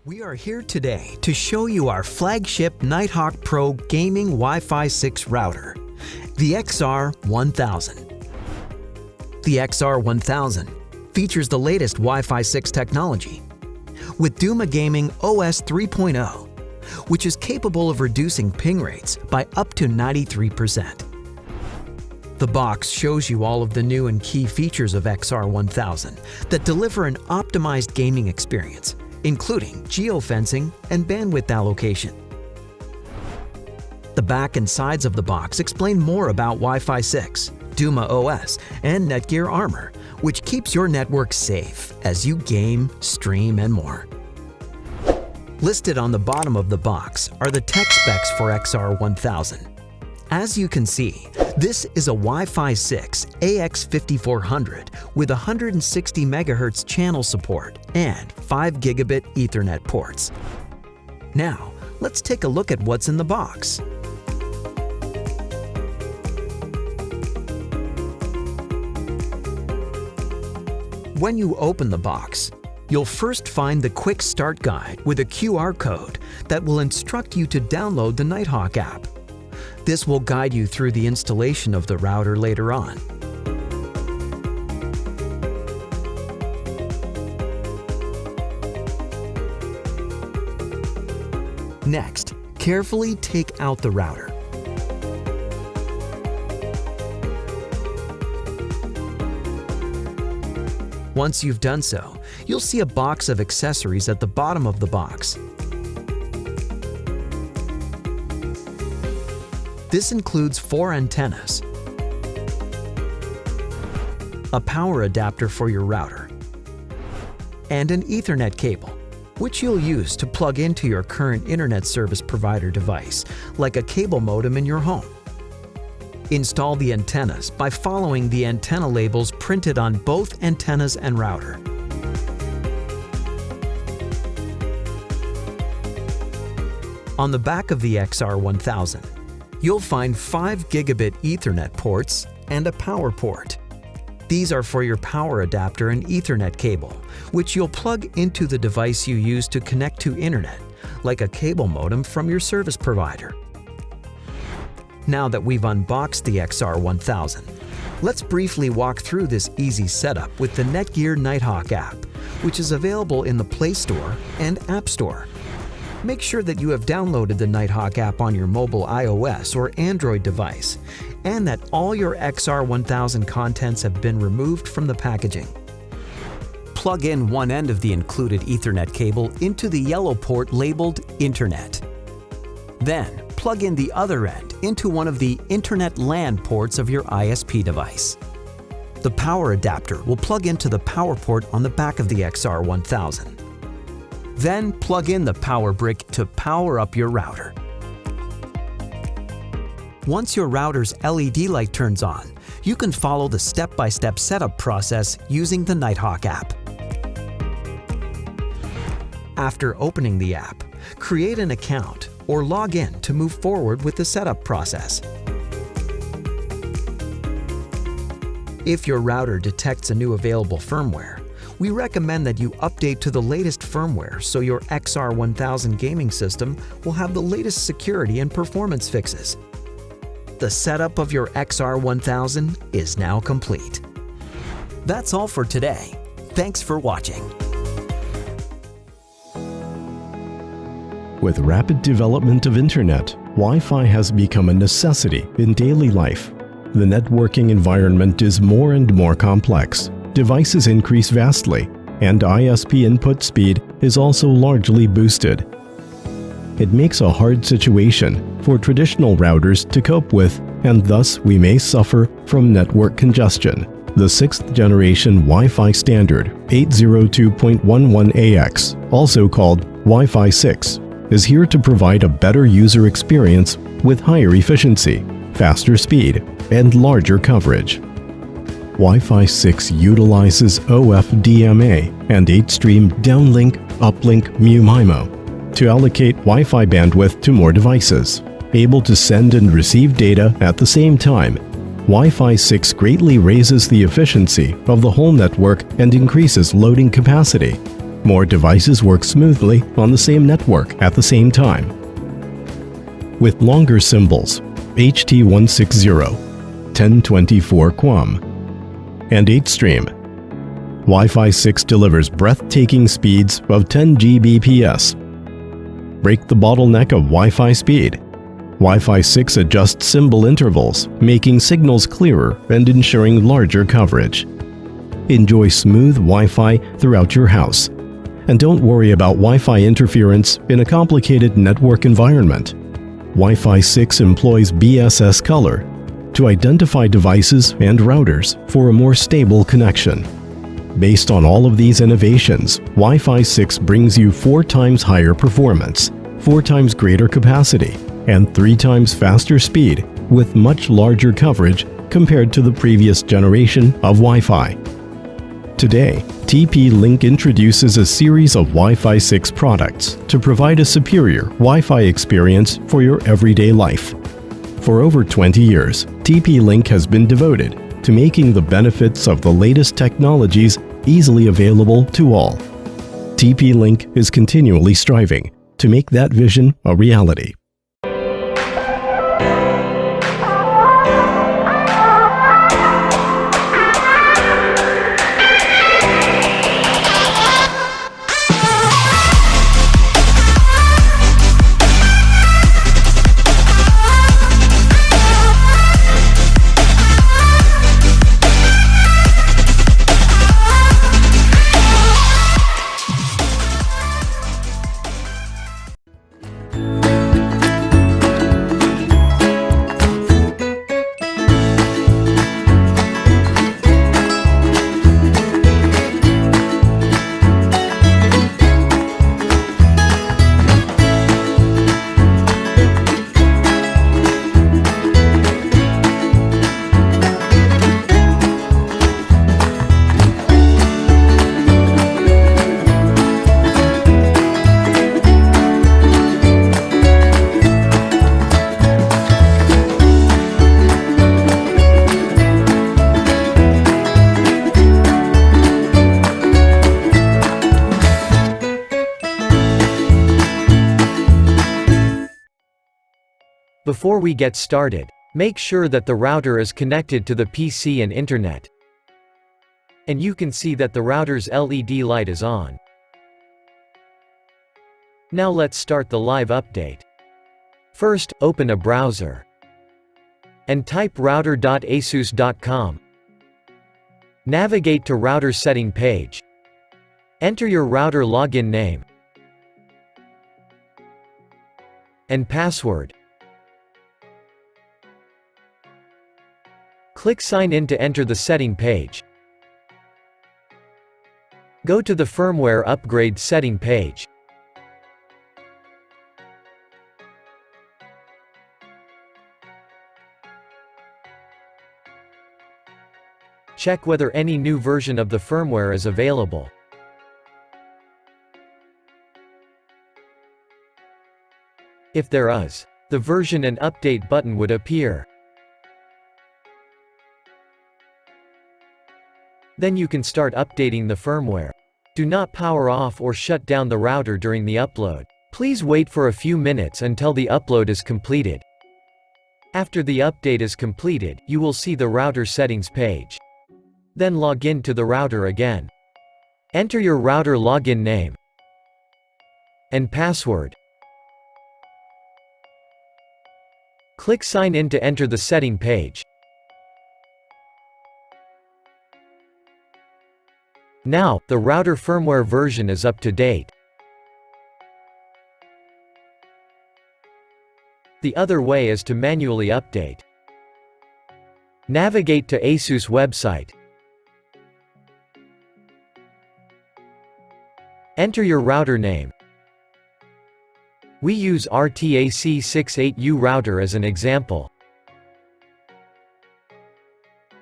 We are here today to show you our flagship Nighthawk Pro Gaming Wi-Fi 6 router, the XR1000. The XR1000 features the latest Wi-Fi 6 technology with Duma Gaming OS 3.0, which is capable of reducing ping rates by up to 93%. The box shows you all of the new and key features of XR1000 that deliver an optimized gaming experience, including geofencing and bandwidth allocation. The back and sides of the box explain more about Wi-Fi 6, Duma OS, and NETGEAR Armor, which keeps your network safe as you game, stream, and more. Listed on the bottom of the box are the tech specs for XR1000. As you can see, this is a Wi-Fi 6 AX5400 with 160 MHz channel support and 5 gigabit Ethernet ports. Now, let's take a look at what's in the box. When you open the box, you'll first find the Quick Start Guide with a QR code that will instruct you to download the Nighthawk app. This will guide you through the installation of the router later on. Next, carefully take out the router. Once you've done so, you'll see a box of accessories at the bottom of the box. This includes 4 antennas, a power adapter for your router, and an Ethernet cable, which you'll use to plug into your current internet service provider device, like a cable modem in your home. Install the antennas by following the antenna labels printed on both antennas and router. On the back of the XR1000, you'll find 5 gigabit Ethernet ports and a power port. These are for your power adapter and Ethernet cable, which you'll plug into the device you use to connect to internet, like a cable modem from your service provider. Now that we've unboxed the XR1000, let's briefly walk through this easy setup with the NETGEAR Nighthawk app, which is available in the Play Store and App Store. Make sure that you have downloaded the Nighthawk app on your mobile iOS or Android device, and that all your XR1000 contents have been removed from the packaging. Plug in one end of the included Ethernet cable into the yellow port labeled Internet. Then, plug in the other end into one of the Internet LAN ports of your ISP device. The power adapter will plug into the power port on the back of the XR1000. Then plug in the power brick to power up your router. Once your router's LED light turns on, you can follow the step-by-step setup process using the Nighthawk app. After opening the app, create an account or log in to move forward with the setup process. If your router detects a new available firmware, we recommend that you update to the latest firmware so your XR1000 gaming system will have the latest security and performance fixes. The setup of your XR1000 is now complete. That's all for today. Thanks for watching. With rapid development of internet, Wi-Fi has become a necessity in daily life. The networking environment is more and more complex. Devices increase vastly, and ISP input speed is also largely boosted. It makes a hard situation for traditional routers to cope with, and thus we may suffer from network congestion. The 6th generation Wi-Fi standard 802.11ax, also called Wi-Fi 6, is here to provide a better user experience with higher efficiency, faster speed, and larger coverage. Wi-Fi 6 utilizes OFDMA and 8-stream downlink, uplink MU-MIMO to allocate Wi-Fi bandwidth to more devices. Able to send and receive data at the same time, Wi-Fi 6 greatly raises the efficiency of the whole network and increases loading capacity. More devices work smoothly on the same network at the same time. With longer symbols, HT160, 1024 QAM, and 8-stream, Wi-Fi 6 delivers breathtaking speeds of 10 Gbps. Break the bottleneck of Wi-Fi speed. Wi-Fi 6 adjusts symbol intervals, making signals clearer and ensuring larger coverage. Enjoy smooth Wi-Fi throughout your house. And don't worry about Wi-Fi interference in a complicated network environment. Wi-Fi 6 employs BSS color to identify devices and routers for a more stable connection. Based on all of these innovations, Wi-Fi 6 brings you 4 times higher performance, 4 times greater capacity, and 3 times faster speed with much larger coverage compared to the previous generation of Wi-Fi. Today, TP-Link introduces a series of Wi-Fi 6 products to provide a superior Wi-Fi experience for your everyday life. For over 20 years, TP-Link has been devoted to making the benefits of the latest technologies easily available to all. TP-Link is continually striving to make that vision a reality. Before we get started, make sure that the router is connected to the PC and internet. And you can see that the router's LED light is on. Now let's start the live update. First, open a browser and type router.asus.com. Navigate to router setting page. Enter your router login name and password. Click Sign In to enter the setting page. Go to the firmware upgrade setting page. Check whether any new version of the firmware is available. If there is, the version and update button would appear. Then you can start updating the firmware. Do not power off or shut down the router during the upload. Please wait for a few minutes until the upload is completed. After the update is completed, you will see the router settings page. Then log in to the router again. Enter your router login name and password. Click Sign In to enter the setting page. Now, the router firmware version is up to date. The other way is to manually update. Navigate to ASUS website. Enter your router name. We use RTAC68U router as an example.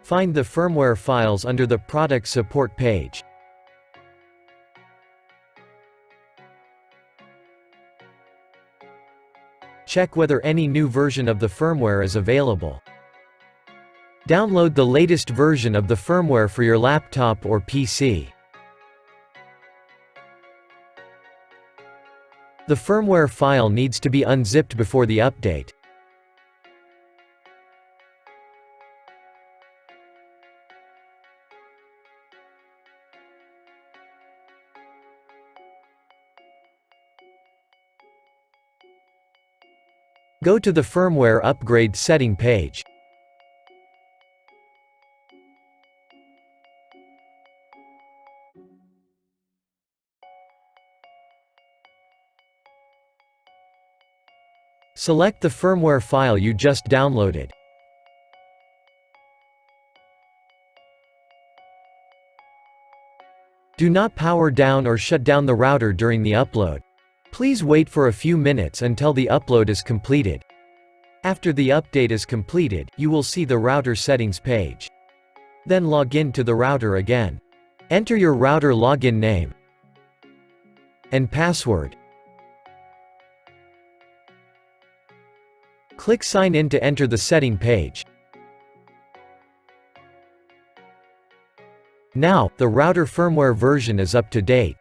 Find the firmware files under the product support page. Check whether any new version of the firmware is available. Download the latest version of the firmware for your laptop or PC. The firmware file needs to be unzipped before the update. Go to the firmware upgrade setting page. Select the firmware file you just downloaded. Do not power down or shut down the router during the upload. Please wait for a few minutes until the upload is completed. After the update is completed, you will see the router settings page. Then log in to the router again. Enter your router login name and password. Click Sign in to enter the setting page. Now, the router firmware version is up to date.